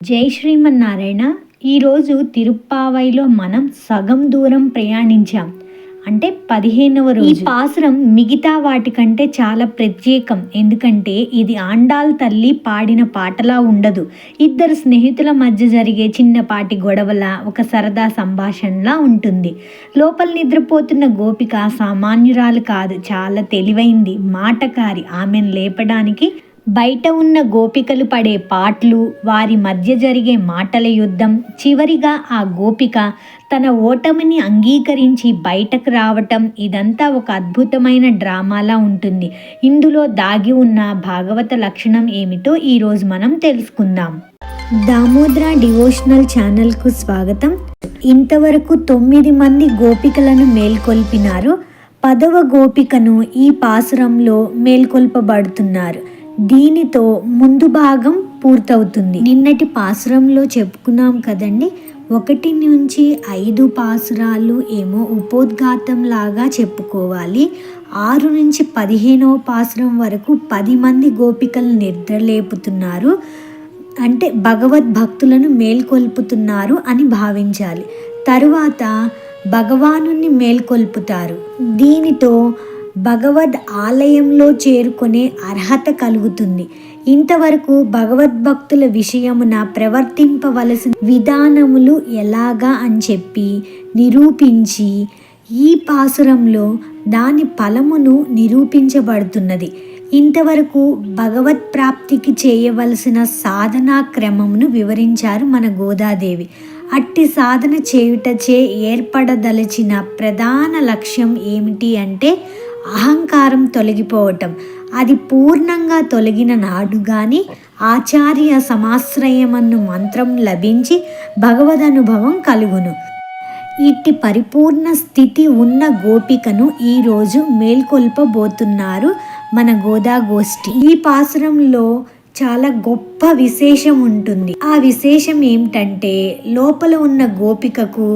జై శ్రీమన్నారాయణ. ఈరోజు తిరుప్పావైలో మనం సగం దూరం ప్రయాణించాం. అంటే 15వ రోజు. ఈ పాసురం మిగతా వాటికంటే చాలా ప్రత్యేకం. ఎందుకంటే ఇది ఆండాల్ తల్లి పాడిన పాటలా ఉండదు. ఇద్దరు స్నేహితుల మధ్య జరిగే చిన్నపాటి గొడవల ఒక సరదా సంభాషణలా ఉంటుంది. లోపల నిద్రపోతున్న గోపిక సామాన్యురాలు కాదు, చాలా తెలివైంది, మాటకారి. ఆమెను లేపడానికి బయట ఉన్న గోపికలు పడే పాటలు, వారి మధ్య జరిగే మాటల యుద్ధం, చివరిగా ఆ గోపిక తన ఓటమిని అంగీకరించి బయటకు రావటం, ఇదంతా ఒక అద్భుతమైన డ్రామాలా ఉంటుంది. ఇందులో దాగి ఉన్న భాగవత లక్షణం ఏమిటో ఈరోజు మనం తెలుసుకుందాం. దామోద్ర డివోషనల్ ఛానల్కు స్వాగతం. ఇంతవరకు 9 మంది గోపికలను మేల్కొల్పినారు. 10వ గోపికను ఈ పాసురంలో మేల్కొల్పబడుతున్నారు. దీనితో ముందు భాగం పూర్తవుతుంది. నిన్నటి పాసురంలో చెప్పుకున్నాం కదండి, 1 నుంచి 5 పాసురాలు ఏమో ఉపోద్ఘాతం లాగా చెప్పుకోవాలి. 6 నుంచి 15వ పాసురం వరకు 10 మంది గోపికలు నిద్రలేపుతున్నారు, అంటే భగవద్భక్తులను మేల్కొల్పుతున్నారు అని భావించాలి. తరువాత భగవానుని మేల్కొల్పుతారు. దీనితో భగవద్ ఆలయంలో చేరుకునే అర్హత కలుగుతుంది. ఇంతవరకు భగవద్భక్తుల విషయమున ప్రవర్తింపవలసిన విధానములు ఎలాగా అని చెప్పి నిరూపించి ఈ పాసురంలో దాని ఫలమును నిరూపించబడుతున్నది. ఇంతవరకు భగవత్ ప్రాప్తికి చేయవలసిన సాధనా క్రమమును వివరించారు మన గోదాదేవి. అట్టి సాధన చేయుటచే ఏర్పడదలచిన ప్రధాన లక్ష్యం ఏమిటి అంటే అహంకారం తొలగిపోవటం. అది పూర్ణంగా తొలగిన నాడు గాని ఆచార్య సమాశ్రయమన్ను మంత్రం లభించి భగవదనుభవం కలుగును. ఇట్టి పరిపూర్ణ స్థితి ఉన్న గోపికను ఈరోజు మేల్కొల్పబోతున్నారు మన గోదాగోష్ఠి. ఈ పాసురంలో చాలా గొప్ప విశేషం ఉంటుంది. ఆ విశేషం ఏమిటంటే, లోపల ఉన్న గోపికకు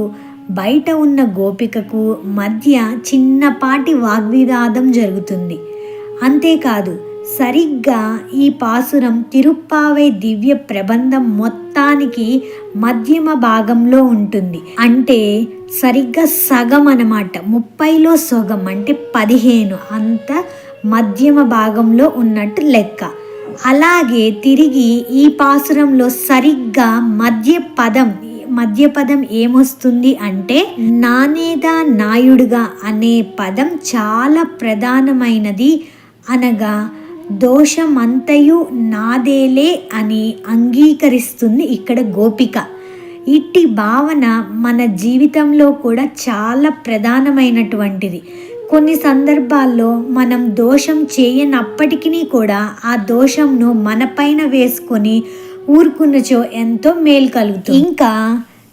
బయట ఉన్న గోపికకు మధ్య చిన్నపాటి వాగ్వివాదం జరుగుతుంది. అంతేకాదు, సరిగ్గా ఈ పాసురం తిరుప్పావై దివ్య ప్రబంధం మొత్తానికి మధ్యమ భాగంలో ఉంటుంది. అంటే సరిగ్గా సగం అన్నమాట. 30లో సగం అంటే 15 అంత మధ్యమ భాగంలో ఉన్నట్టు లెక్క. అలాగే తిరిగి ఈ పాసురంలో సరిగ్గా మధ్య పదం ఏమొస్తుంది అంటే నానేదా నాయుడుగా అనే పదం చాలా ప్రధానమైనది. అనగా దోషమంతయు నాదేలే అని అంగీకరిస్తుంది ఇక్కడ గోపిక. ఇట్టి భావన మన జీవితంలో కూడా చాలా ప్రధానమైనటువంటిది. కొన్ని సందర్భాల్లో మనం దోషం చేయనప్పటికీ కూడా ఆ దోషంను మనపైన వేసుకొని ఊరుకున్నచో ఎంతో మేలు కలుగుతుంది. ఇంకా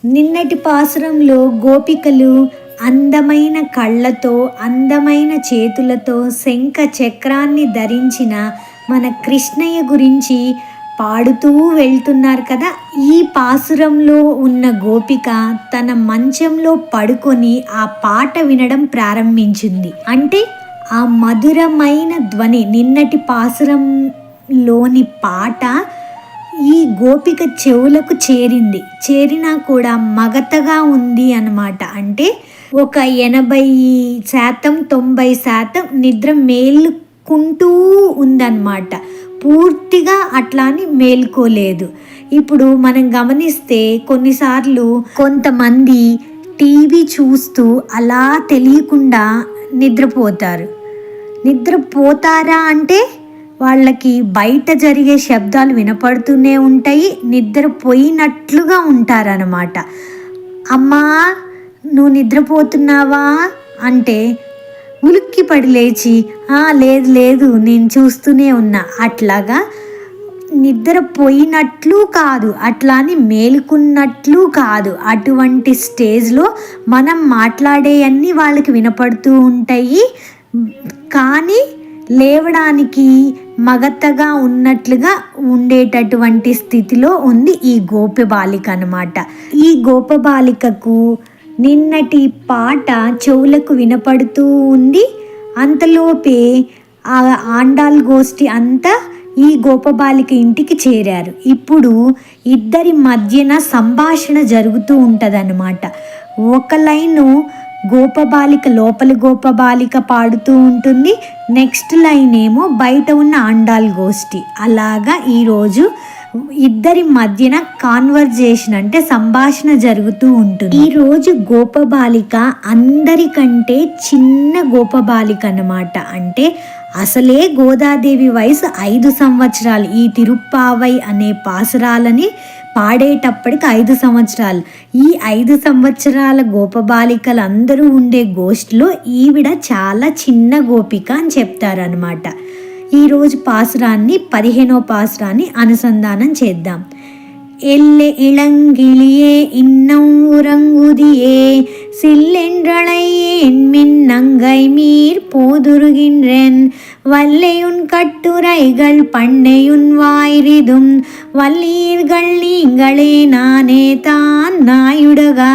నిన్నటి పాసురంలో గోపికలు అందమైన కళ్ళతో, అందమైన చేతులతో శంఖ చక్రాన్ని ధరించిన మన కృష్ణయ్య గురించి పాడుతూ వెళ్తున్నారు కదా. ఈ పాసురంలో ఉన్న గోపిక తన మంచంలో పడుకొని ఆ పాట వినడం ప్రారంభించింది. అంటే ఆ మధురమైన ధ్వని, నిన్నటి పాసురంలోని పాట ఈ గోపిక చెవులకు చేరినా కూడా మగతగా ఉంది అన్నమాట. అంటే ఒక 80% 90% నిద్ర మేలుకుంటూ ఉందన్నమాట. పూర్తిగా అట్లాని మేల్కోలేదు. ఇప్పుడు మనం గమనిస్తే కొన్నిసార్లు కొంతమంది టీవీ చూస్తూ అలా తెలియకుండా నిద్రపోతారా అంటే వాళ్ళకి బయట జరిగే శబ్దాలు వినపడుతూనే ఉంటాయి, నిద్రపోయినట్లుగా ఉంటారన్నమాట. అమ్మా నువ్వు నిద్రపోతున్నావా అంటే ఉలిక్కిపడి లేచి లేదు నేను చూస్తూనే ఉన్నా, అట్లాగా నిద్రపోయినట్లు కాదు, అట్లాని మేలుకున్నట్లు కాదు. అటువంటి స్టేజ్లో మనం మాట్లాడేవన్నీ వాళ్ళకి వినపడుతూ ఉంటాయి, కానీ లేవడానికి మగతగా ఉన్నట్లుగా ఉండేటటువంటి స్థితిలో ఉంది ఈ గోపబాలిక అన్నమాట. ఈ గోపబాలికకు నిన్నటి పాట చెవులకు వినపడుతూ ఉంది. అంతలోపే ఆ ఆండాల్ గోష్ఠి అంతా ఈ గోపబాలిక ఇంటికి చేరారు. ఇప్పుడు ఇద్దరి మధ్యన సంభాషణ జరుగుతూ ఉంటుందన్నమాట. ఒక లైను గోపబాలిక లోపలి గోపబాలిక పాడుతూ ఉంటుంది, నెక్స్ట్ లైన్ ఏమో బయట ఉన్న ఆండాల్ గోష్ఠి. అలాగా ఈరోజు ఇద్దరి మధ్యన కాన్వర్జేషన్ అంటే సంభాషణ జరుగుతూ ఉంటుంది. ఈరోజు గోపబాలిక అందరికంటే చిన్న గోపబాలిక అన్నమాట. అంటే అసలే గోదాదేవి వయసు 5 సంవత్సరాలు. ఈ తిరుప్పావై అనే పాసురాలని పాడేటప్పటికి 5 సంవత్సరాలు. ఈ 5 సంవత్సరాల గోపబాలికలు అందరూ ఉండే గోష్ఠిలో ఈవిడ చాలా చిన్న గోపిక అని చెప్తారనమాట. ఈరోజు పాసురాన్ని 15వ పాసురాన్ని అనుసంధానం చేద్దాం. எல்லை இளங்கிளியே இன்னம் உறங்குதியே சில்லென்றழையேன் மின்னங்கை மீர் போதுருகின்றேன் வல்லையுன் கட்டுரைகள் பண்ணையுன் வாய்ரிதும் வல்லீர்கள் நீங்களே நானே தான் நாயுடகா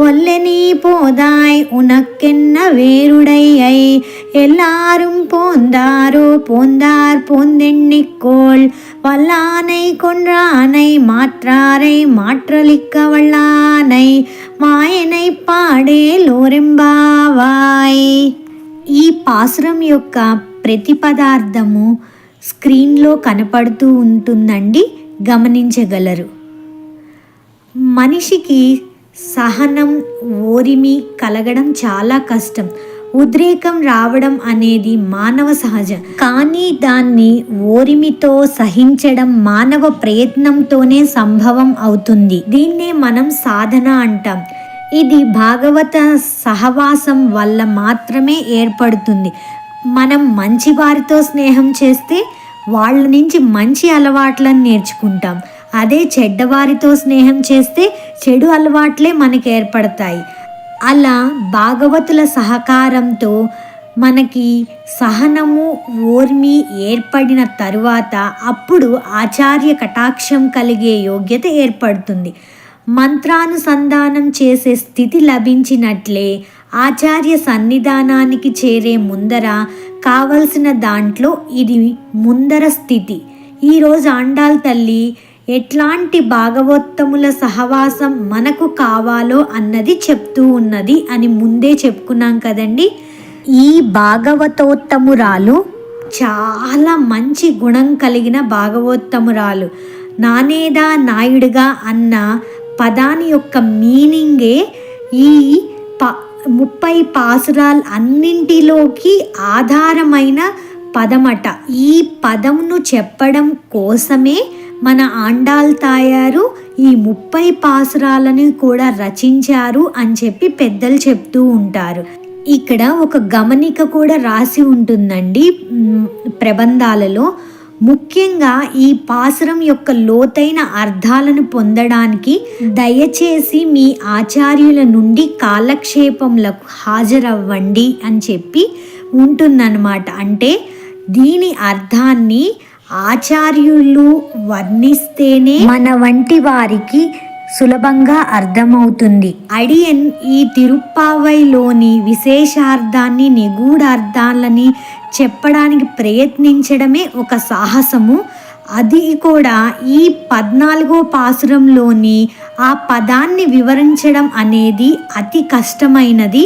ஒல்ல நீ போதாய் உனக்கென்ன வேறுடையை எல்லாரும் போந்தாரோ போந்தார் போந்தெண்ணிக்கோள் வல்லானை கொன்றானை மாற்றாரை மாற்றலிக்க வல்லானை మాయనై పాడే లోరెంబావాయ్. ఈ పాసురం యొక్క ప్రతి పదార్థము స్క్రీన్లో కనపడుతూ ఉంటుందండి, గమనించగలరు. మనిషికి సహనం, ఓరిమి కలగడం చాలా కష్టం. ఉద్రేకం రావడం అనేది మానవ సహజం. కానీ దాన్ని ఓరిమితో సహించడం మానవ ప్రయత్నంతోనే సంభవం అవుతుంది. దీన్నే మనం సాధన అంటాం. ఇది భాగవత సహవాసం వల్ల మాత్రమే ఏర్పడుతుంది. మనం మంచి వారితో స్నేహం చేస్తే వాళ్ళ నుంచి మంచి అలవాట్లను నేర్చుకుంటాం. అదే చెడ్డవారితో స్నేహం చేస్తే చెడు అలవాట్లే మనకు ఏర్పడతాయి. అలా భాగవతుల సహకారంతో మనకి సహనము, ఓర్మి ఏర్పడిన తరువాత అప్పుడు ఆచార్య కటాక్షం కలిగే యోగ్యత ఏర్పడుతుంది. మంత్రానుసంధానం చేసే స్థితి లభించినట్లే ఆచార్య సన్నిధానానికి చేరే ముందర కావలసిన దాంట్లో ఇది ముందర స్థితి. ఈరోజు ఆండాల్ తల్లి ఎట్లాంటి భాగవతముల సహవాసం మనకు కావాలో అన్నది చెప్తూ ఉన్నది అని ముందే చెప్పుకున్నాం కదండి. ఈ భాగవతోత్తమురాలు చాలా మంచి గుణం కలిగిన భాగవతోత్తమురాలు. నానేదా నాయుడుగా అన్న పదాని యొక్క మీనింగే ఈ 30 పాసురాలు అన్నింటిలోకి ఆధారమైన పదమట. ఈ పదమును చెప్పడం కోసమే మన ఆండాల్ తాయారు ఈ 30 పాసురాలను కూడా రచించారు అని చెప్పి పెద్దలు చెప్తూ ఉంటారు. ఇక్కడ ఒక గమనిక కూడా రాసి ఉంటుందండి ప్రబంధాలలో. ముఖ్యంగా ఈ పాసురం యొక్క లోతైన అర్థాలను పొందడానికి దయచేసి మీ ఆచార్యుల నుండి కాలక్షేపంలకు హాజరవ్వండి అని చెప్పి ఉంటుందన్నమాట. అంటే దీని అర్థాన్ని ఆచార్యులు వర్ణిస్తేనే మన వంటి వారికి సులభంగా అర్థమవుతుంది. అడియన్ ఈ తిరుప్పావైలోని విశేషార్థాన్ని, నిగూఢార్థాలని చెప్పడానికి ప్రయత్నించడమే ఒక సాహసము. అది కూడా ఈ 14వ పాసురంలోని ఆ పదాన్ని వివరించడం అనేది అతి కష్టమైనది.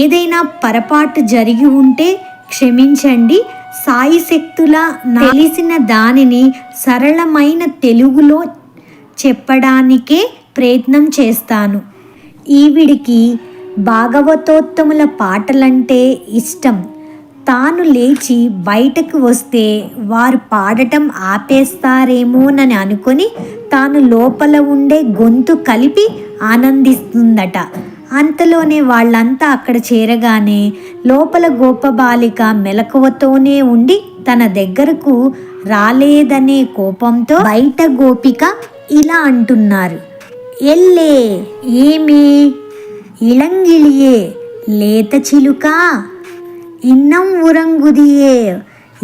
ఏదైనా పొరపాటు జరిగి ఉంటే క్షమించండి. సాయి శక్తుల తెలిసిన దానిని సరళమైన తెలుగులో చెప్పడానికే ప్రయత్నం చేస్తాను. ఈవిడికి భాగవతోత్తముల పాటలంటే ఇష్టం. తాను లేచి బయటకు వస్తే వారు పాడటం ఆపేస్తారేమోనని అనుకొని తాను లోపల ఉండే గొంతు కలిపి ఆనందిస్తుందట. అంతలోనే వాళ్ళంతా అక్కడ చేరగానే లోపల గోపబాలిక మెలకువతోనే ఉండి తన దగ్గరకు రాలేదనే కోపంతో బయట గోపిక ఇలా అంటున్నారు. ఎల్లే ఏమే ఇళంగిళియే లేత చిలుక ఇన్నం ఉరంగుదియే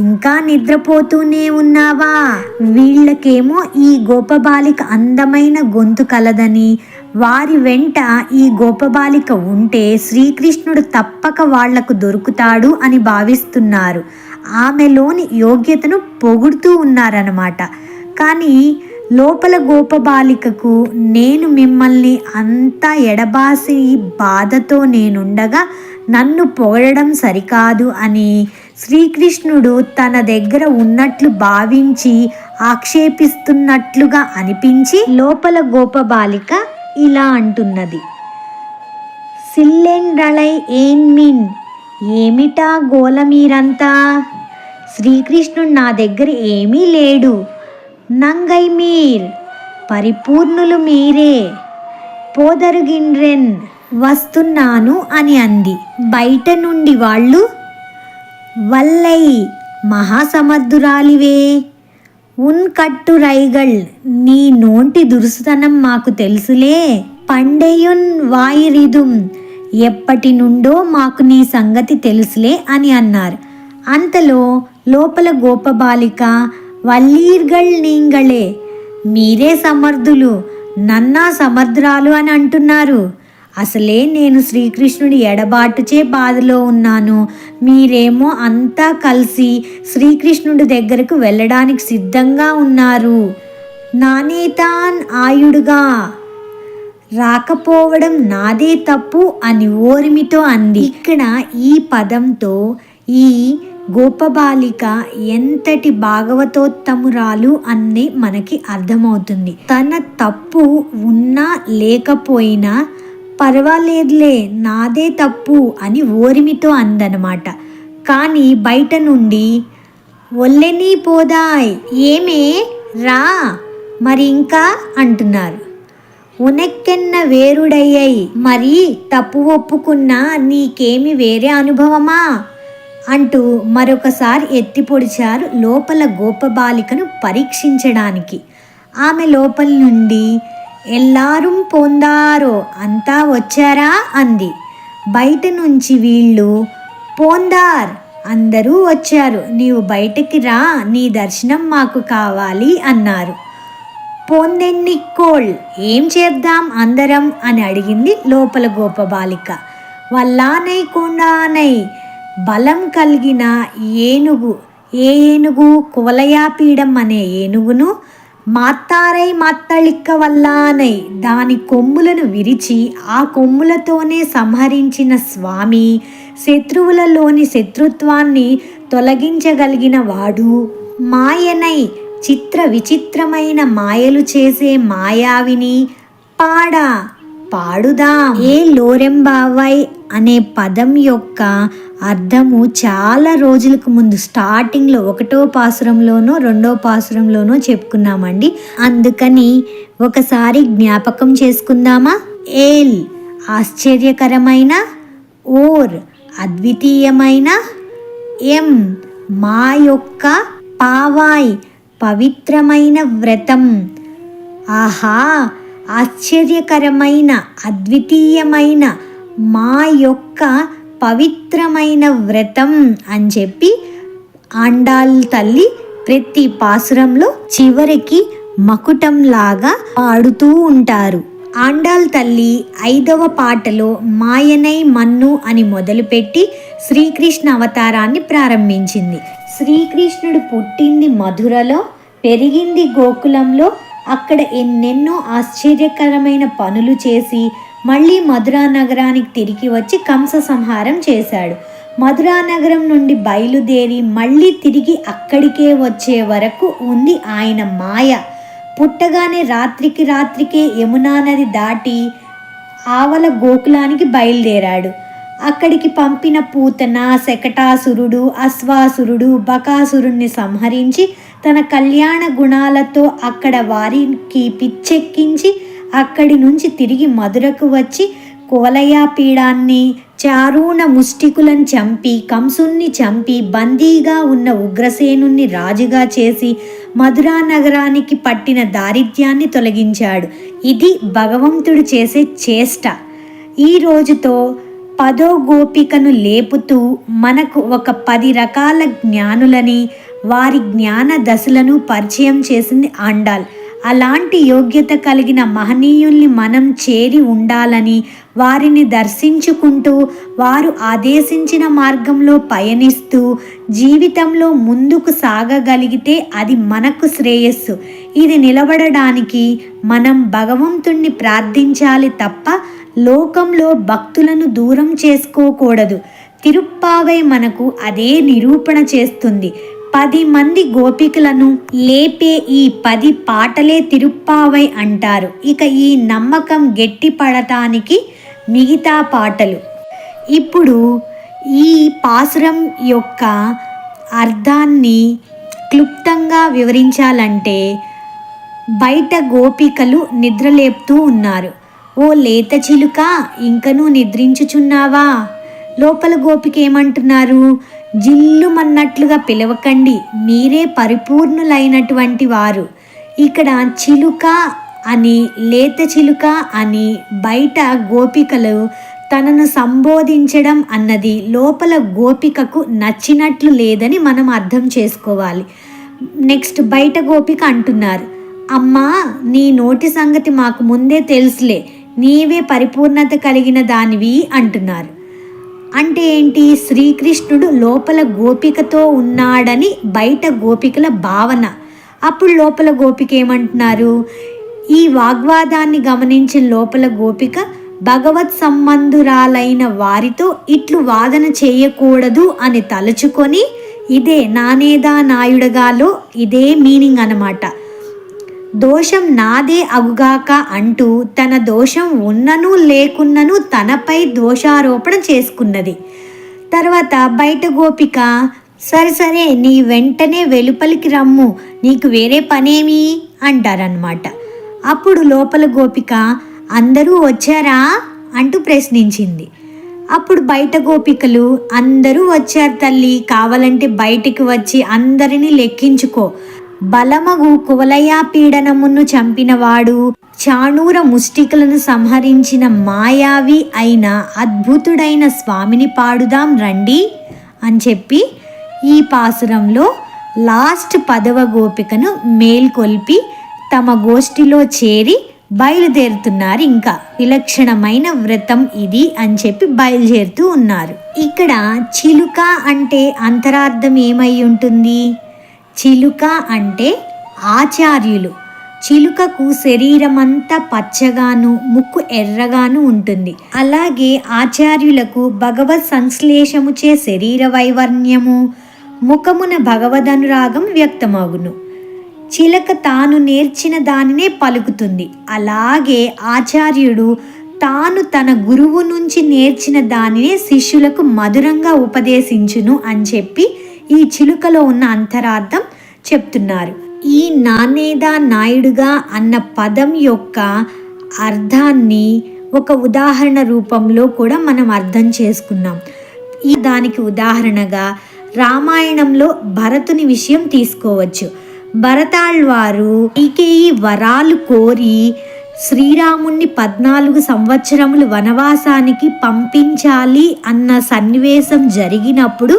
ఇంకా నిద్రపోతూనే ఉన్నావా? వీళ్ళకేమో ఈ గోపబాలిక అందమైన గొంతు కలదని, వారి వెంట ఈ గోపబాలిక ఉంటే శ్రీకృష్ణుడు తప్పక వాళ్లకు దొరుకుతాడు అని భావిస్తున్నారు. ఆమెలోని యోగ్యతను పొగుడుతూ ఉన్నారన్నమాట. కానీ లోపల గోపబాలికకు నేను మిమ్మల్ని అంతా ఎడబాసి బాధతో నేనుండగా నన్ను పొగడడం సరికాదు అని శ్రీకృష్ణుడు తన దగ్గర ఉన్నట్లు భావించి ఆక్షేపిస్తున్నట్లుగా అనిపించి లోపల గోపబాలిక ఇలా అంటున్నది. సిల్లెండ్రళై ఏన్మిన్, ఏమిటా గోల మీరంతా? శ్రీకృష్ణుడు నా దగ్గర ఏమీ లేడు. నంగై మీర్, పరిపూర్ణులు మీరే. పోదరుగిండ్రెన్, వస్తున్నాను అని అంది. బయట నుండి వాళ్ళు, వల్లై మహాసమర్థురాలివే, ఉన్ కట్టు రైగళ్, నీ నోటి దురుసుతనం మాకు తెలుసులే. పండేయున్ వాయిరిదుం, ఎప్పటి నుండో మాకు నీ సంగతి తెలుసులే అని అన్నారు. అంతలో లోపల గోపబాలిక, వల్లీర్గళ్ నీంగళే, మీరే సమర్థులు, నన్నా సమర్థురాలు అని అంటున్నారు. అసలే నేను శ్రీకృష్ణుడి ఎడబాటుచే బాధలో ఉన్నాను. మీరేమో అంతా కలిసి శ్రీకృష్ణుడి దగ్గరకు వెళ్ళడానికి సిద్ధంగా ఉన్నారు. నానేతాన్ ఆయుడుగా రాకపోవడం నాదే తప్పు అని ఓరిమితో అంది. ఇక్కడ ఈ పదంతో ఈ గోపబాలిక ఎంతటి భాగవతోత్తమురాలు అన్నీ మనకి అర్థమవుతుంది. తన తప్పు ఉన్నా లేకపోయినా పర్వాలేదులే, నాదే తప్పు అని ఓరిమితో అందనమాట. కానీ బయట నుండి, ఒల్లెనీ పోదాయ్, ఏమే రా మరి ఇంకా అంటున్నారు. ఉనెక్కెన్న వేరుడయ్యాయి, మరి తప్పు ఒప్పుకున్నా నీకేమి వేరే అనుభవమా అంటూ మరొకసారి ఎత్తి పొడిచారు లోపల గోపబాలికను పరీక్షించడానికి. ఆమె లోపల నుండి, ఎల్లాரும் పోందారో, అంతా వచ్చారా అంది. బయట నుంచి వీళ్ళు, పోందార్, అందరూ వచ్చారు, నీవు బయటకి రా, నీ దర్శనం మాకు కావాలి అన్నారు. పోందెన్నిక్కోళ్, ఏం చేద్దాం అందరం అని అడిగింది లోపల గోపబాలిక. వల్లానై కొండానై, బలం కలిగిన ఏనుగు, ఏ ఏనుగు? కువలయాపీడం అనే ఏనుగును మాత్తారై మాత్తళిక్క వల్లానై, దాని కొమ్ములను విరిచి ఆ కొమ్ములతోనే సంహరించిన స్వామి, శత్రువులలోని శత్రుత్వాన్ని తొలగించగలిగిన వాడు. మాయనై, చిత్ర విచిత్రమైన మాయలు చేసే మాయావిని. పాడా, పాడుదాం. ఏ లోరెంబావై అనే పదం యొక్క అర్థము చాలా రోజులకు ముందు స్టార్టింగ్లో 1వ పాసురంలోనో 2వ పాసురంలోనో చెప్పుకున్నామండి. అందుకని ఒకసారి జ్ఞాపకం చేసుకుందామా. ఏల్, ఆశ్చర్యకరమైన. ఓర్, అద్వితీయమైన. ఎం, మా యొక్క. పావాయ్, పవిత్రమైన వ్రతం. ఆహా, ఆశ్చర్యకరమైన, అద్వితీయమైన, మా యొక్క పవిత్రమైన వ్రతం అని చెప్పి ఆండాల్ తల్లి ప్రతి పాసురంలో చివరికి మకుటంలాగా పాడుతూ ఉంటారు. ఆండాల్ తల్లి 5వ పాటలో మాయనై మన్ను అని మొదలుపెట్టి శ్రీకృష్ణ అవతారాన్ని ప్రారంభించింది. శ్రీకృష్ణుడు పుట్టింది మధురలో, పెరిగింది గోకులంలో. అక్కడ ఎన్నెన్నో ఆశ్చర్యకరమైన పనులు చేసి మళ్ళీ మధురా నగరానికి తిరిగి వచ్చి కంస సంహారం చేశాడు. మధురా నగరం నుండి బయలుదేరి మళ్ళీ తిరిగి అక్కడికే వచ్చే వరకు ఉంది ఆయన మాయ. పుట్టగానే రాత్రికే యమునా నది దాటి ఆవల గోకులానికి బయలుదేరాడు. అక్కడికి పంపిన పూతన, శకటాసురుడు, అశ్వాసురుడు, బకాసురుణ్ణి సంహరించి తన కళ్యాణ గుణాలతో అక్కడ వారికి పిచ్చెక్కించి అక్కడి నుంచి తిరిగి మధురకు వచ్చి కువలయాపీడాన్ని, చారూణ ముష్టికులను చంపి, కంసుణ్ణి చంపి, బందీగా ఉన్న ఉగ్రసేనుణ్ణి రాజుగా చేసి మధురా నగరానికి పట్టిన దారిద్ర్యాన్ని తొలగించాడు. ఇది భగవంతుడు చేసే చేష్ట. ఈ రోజుతో 10వ గోపికను లేపుతూ మనకు ఒక 10 రకాల జ్ఞానులని, వారి జ్ఞాన దశలను పరిచయం చేసింది ఆండాల్. అలాంటి యోగ్యత కలిగిన మహనీయుల్ని మనం చేరి ఉండాలని, వారిని దర్శించుకుంటూ వారు ఆదేశించిన మార్గంలో పయనిస్తూ జీవితంలో ముందుకు సాగగలిగితే అది మనకు శ్రేయస్సు. ఇది నిలబడడానికి మనం భగవంతుణ్ణి ప్రార్థించాలి తప్ప లోకంలో భక్తులను దూరం చేసుకోకూడదు. తిరుప్పావై మనకు అదే నిరూపణ చేస్తుంది. 10 మంది గోపికలను లేపే ఈ 10 పాటలే తిరుప్పావై అంటారు. ఇక ఈ నమ్మకం గట్టిపడటానికి మిగతా పాటలు. ఇప్పుడు ఈ పాసురం యొక్క అర్థాన్ని క్లుప్తంగా వివరించాలంటే, బయట గోపికలు నిద్రలేపుతూ ఉన్నారు. ఓ లేత చిలుక, ఇంకనూ నిద్రించుచున్నావా? లోపల గోపిక ఏమంటున్నారు? జిల్లుమన్నట్లుగా పిలవకండి, మీరే పరిపూర్ణులైనటువంటి వారు. ఇక్కడ చిలుక అని, లేత చిలుక అని బయట గోపికలు తనను సంబోధించడం అన్నది లోపల గోపికకు నచ్చినట్లు లేదని మనం అర్థం చేసుకోవాలి. నెక్స్ట్ బయట గోపిక అంటున్నారు, అమ్మా నీ నోటి సంగతి మాకు ముందే తెలుసులే, నీవే పరిపూర్ణత కలిగిన దానివి అంటున్నారు. అంటే ఏంటి? శ్రీకృష్ణుడు లోపల గోపికతో ఉన్నాడని బయట గోపికల భావన. అప్పుడు లోపల గోపిక ఏమంటున్నారు? ఈ వాగ్వాదాన్ని గమనించిన లోపల గోపిక భగవత్ సంబంధురాలైన వారితో ఇట్లు వాదన చేయకూడదు అని తలుచుకొని, ఇదే నానేదా నాయుడగాలో ఇదే మీనింగ్ అన్నమాట. దోషం నాదే అగుగాక అంటూ తన దోషం ఉన్నను లేకున్నను తనపై దోషారోపణ చేసుకున్నది. తర్వాత బయట గోపిక, సరే నీ వెంటనే వెలుపలికి రమ్ము, నీకు వేరే పనేమి అంటారనమాట. అప్పుడు లోపల గోపిక, అందరూ వచ్చారా అంటూ ప్రశ్నించింది. అప్పుడు బయట గోపికలు, అందరూ వచ్చారు తల్లి, కావాలంటే బయటికి వచ్చి అందరినీ లెక్కించుకో. బలమగు కువలయా పీడనమును చంపినవాడు, చాణూర ముష్టికులను సంహరించిన మాయావి అయిన అద్భుతుడైన స్వామిని పాడుదాం రండి అని చెప్పి ఈ పాసురంలో లాస్ట్ 10వ గోపికను మేల్కొల్పి తమ గోష్ఠిలో చేరి బయలుదేరుతున్నారు. ఇంకా విలక్షణమైన వ్రతం ఇది అని చెప్పి బయలుదేరుతూ ఉన్నారు. ఇక్కడ చిలుక అంటే అంతరార్థం ఏమై ఉంటుంది? చిలుక అంటే ఆచార్యులు. చిలుకకు శరీరమంతా పచ్చగాను, ముక్కు ఎర్రగాను ఉంటుంది. అలాగే ఆచార్యులకు భగవత్ సంశ్లేషముచే శరీర వైవర్ణ్యము, ముఖమున భగవదనురాగం వ్యక్తమగును. చిలక తాను నేర్చిన దానినే పలుకుతుంది. అలాగే ఆచార్యుడు తాను తన గురువు నుంచి నేర్చిన దానినే శిష్యులకు మధురంగా ఉపదేశించును అని చెప్పి ఈ చిలుకలో ఉన్న అంతరార్థం చెప్తున్నారు. ఈ నానేదా నాయుడుగా అన్న పదం యొక్క అర్థాన్ని ఒక ఉదాహరణ రూపంలో కూడా మనం అర్థం చేసుకున్నాం. ఈ దానికి ఉదాహరణగా రామాయణంలో భరతుని విషయం తీసుకోవచ్చు. భరతాళ్వారు కైకేయి వరాలు కోరి శ్రీరాముణ్ణి 14 సంవత్సరములు వనవాసానికి పంపించాలి అన్న సన్నివేశం జరిగినప్పుడు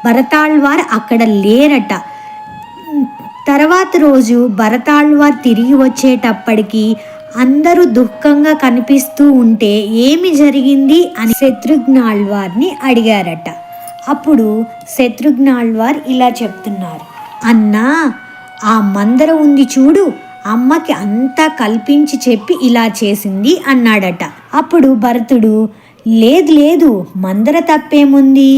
భరతాళ్వారు అక్కడ లేరట. తర్వాత రోజు భరతాళ్వారు తిరిగి వచ్చేటప్పటికి అందరూ దుఃఖంగా కనిపిస్తూ ఉంటే ఏమి జరిగింది అని శత్రుఘ్నాళ్వార్ని అడిగారట. అప్పుడు శత్రుఘ్నాళ్వార్ ఇలా చెప్తున్నారు, అన్నా ఆ మందర ఉంది చూడు, అమ్మకి అంతా కల్పించి చెప్పి ఇలా చేసింది అన్నాడట. అప్పుడు భరతుడు, లేదు మందర తప్పేముంది,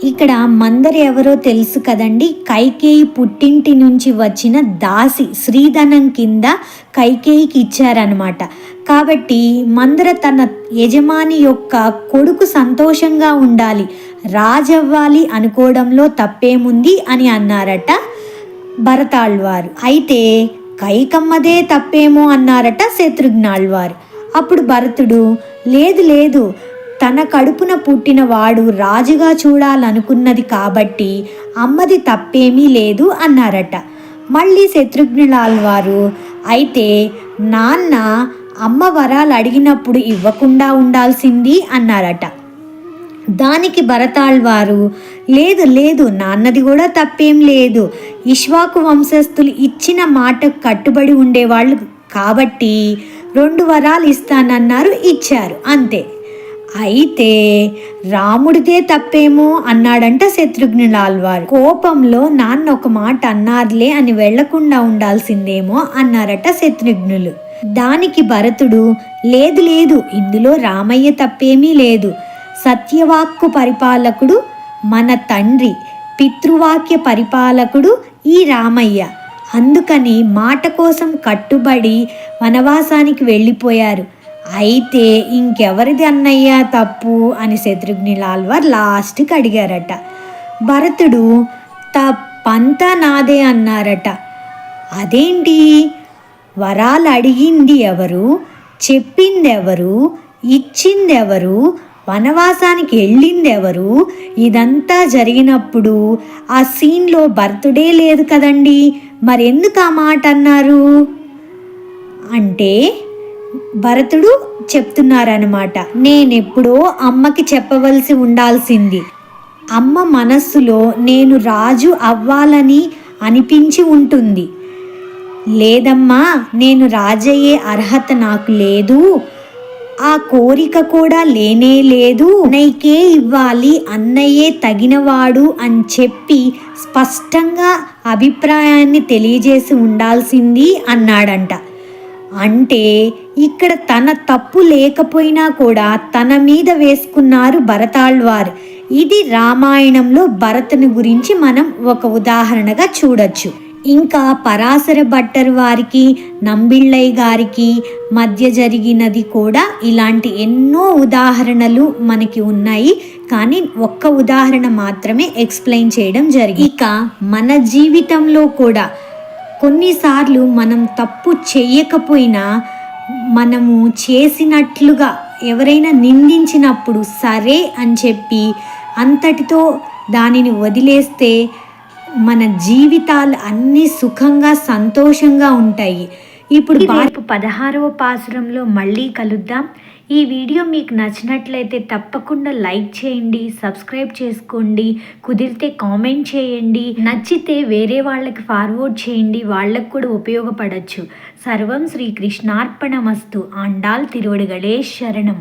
ఇక్కడ మందర ఎవరో తెలుసు కదండి, కైకేయి పుట్టింటి నుంచి వచ్చిన దాసి, శ్రీధనం కింద కైకేయికి ఇచ్చారనమాట. కాబట్టి మందర తన యజమాని యొక్క కొడుకు సంతోషంగా ఉండాలి, రాజవ్వాలి అనుకోవడంలో తప్పేముంది అని అన్నారట భరతాళ్వారు. అయితే కైకమ్మదే తప్పేమో అన్నారట శత్రుఘ్నాళ్వారు. అప్పుడు భరతుడు, లేదు తన కడుపున పుట్టిన వాడు రాజుగా చూడాలనుకున్నది కాబట్టి అమ్మది తప్పేమీ లేదు అన్నారట. మళ్ళీ శత్రుఘ్నులాళ్వారు, అయితే నాన్న అమ్మ వరాలు అడిగినప్పుడు ఇవ్వకుండా ఉండాల్సింది అన్నారట. దానికి భరతాళ్వారు, లేదు లేదు, నాన్నది కూడా తప్పేం లేదు, ఇక్ష్వాకు వంశస్థులు ఇచ్చిన మాటకు కట్టుబడి ఉండేవాళ్ళు కాబట్టి 2 వరాలు ఇస్తానన్నారు, ఇచ్చారు, అంతే. అయితే రాముడిదే తప్పేమో అన్నాడంట శత్రుఘ్నులాల్వారు. కోపంలో నాన్న ఒక మాట అన్నారులే అని వెళ్లకుండా ఉండాల్సిందేమో అన్నారట శత్రుఘ్నులు. దానికి భరతుడు, లేదు లేదు, ఇందులో రామయ్య తప్పేమీ లేదు, సత్యవాక్కు పరిపాలకుడు మన తండ్రి, పితృవాక్య పరిపాలకుడు ఈ రామయ్య, అందుకని మాట కోసం కట్టుబడి వనవాసానికి వెళ్ళిపోయారు. అయితే ఇంకెవరిది అన్నయ్య తప్పు అని శత్రుఘ్నులాల్వారు లాస్ట్కి అడిగారట. భరతుడు తప్పంతా నాదే అన్నారట. అదేంటి, వరాలు అడిగింది ఎవరు, చెప్పిందెవరు, ఇచ్చిందెవరు, వనవాసానికి వెళ్ళిందెవరు, ఇదంతా జరిగినప్పుడు ఆ సీన్లో భరతుడే లేదు కదండి, మరెందుకు ఆ మాట అన్నారు అంటే భరతుడు చెప్తున్నారనమాట, నేనెప్పుడో అమ్మకి చెప్పవలసి ఉండాల్సింది, అమ్మ మనస్సులో నేను రాజు అవ్వాలని అనిపించి ఉంటుంది, లేదమ్మా నేను రాజయ్యే అర్హత నాకు లేదు, ఆ కోరిక కూడా లేనే లేదు, అన్నయ్యకే ఇవ్వాలి, అన్నయ్యే తగినవాడు అని చెప్పి స్పష్టంగా అభిప్రాయాన్ని తెలియజేసి ఉండాల్సింది అన్నాడంట. అంటే ఇక్కడ తన తప్పు లేకపోయినా కూడా తన మీద వేసుకున్నారు భరతాళ్వారు. ఇది రామాయణంలో భరతుని గురించి మనం ఒక ఉదాహరణగా చూడొచ్చు. ఇంకా పరాశర భట్టర్ వారికి నంబిళ్ళయ్య గారికి మధ్య జరిగినది కూడా ఇలాంటి ఎన్నో ఉదాహరణలు మనకి ఉన్నాయి, కానీ ఒక్క ఉదాహరణ మాత్రమే ఎక్స్ప్లెయిన్ చేయడం జరిగింది. ఇక మన జీవితంలో కూడా కొన్నిసార్లు మనం తప్పు చెయ్యకపోయినా మనము చేసినట్లుగా ఎవరైనా నిందించినప్పుడు సరే అని చెప్పి అంతటితో దానిని వదిలేస్తే మన జీవితాలు అన్నీ సుఖంగా సంతోషంగా ఉంటాయి. ఇప్పుడు 16వ పాసురంలో మళ్ళీ కలుద్దాం. ఈ వీడియో మీకు నచ్చినట్లయితే తప్పకుండా లైక్ చేయండి, సబ్స్క్రైబ్ చేసుకోండి, కుదిరితే కామెంట్ చేయండి, నచ్చితే వేరే వాళ్ళకి ఫార్వర్డ్ చేయండి, వాళ్ళకు కూడా ఉపయోగపడచ్చు. సర్వం శ్రీకృష్ణార్పణమస్తు. ఆండాల్ తిరువడిగళే శరణం.